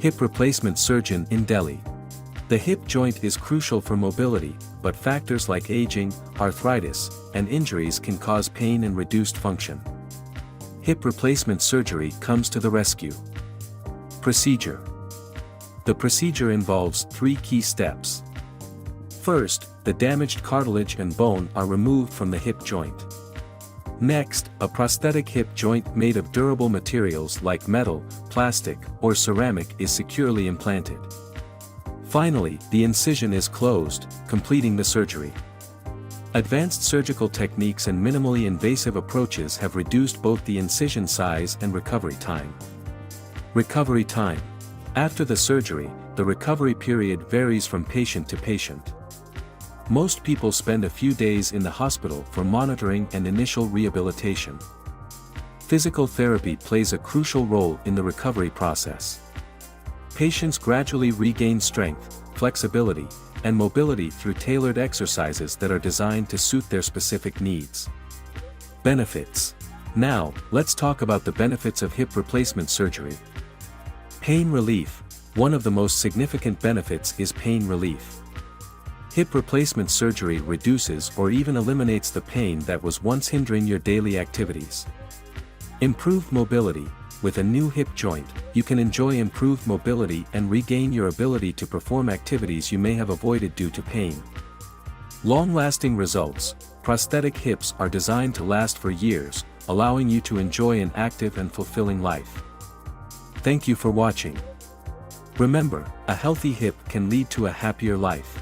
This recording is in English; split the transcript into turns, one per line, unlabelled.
Hip replacement surgeon in Delhi. The hip joint is crucial for mobility, but factors like aging, arthritis, and injuries can cause pain and reduced function. Hip replacement surgery comes to the rescue. Procedure. The procedure involves 3 key steps. First, the damaged cartilage and bone are removed from the hip joint. Next, a prosthetic hip joint made of durable materials like metal, plastic, or ceramic is securely implanted. Finally, the incision is closed, completing the surgery. Advanced surgical techniques and minimally invasive approaches have reduced both the incision size and recovery time. Recovery time. After the surgery, the recovery period varies from patient to patient. Most people spend a few days in the hospital for monitoring and initial rehabilitation. Physical therapy plays a crucial role in the recovery process. Patients gradually regain strength, flexibility, and mobility through tailored exercises that are designed to suit their specific needs. Benefits. Now, let's talk about the benefits of hip replacement surgery. Pain relief. One of the most significant benefits is pain relief. Hip replacement surgery reduces or even eliminates the pain that was once hindering your daily activities. Improved mobility. With a new hip joint, you can enjoy improved mobility and regain your ability to perform activities you may have avoided due to pain. Long-lasting results. Prosthetic hips are designed to last for years, allowing you to enjoy an active and fulfilling life. Thank you for watching. Remember, a healthy hip can lead to a happier life.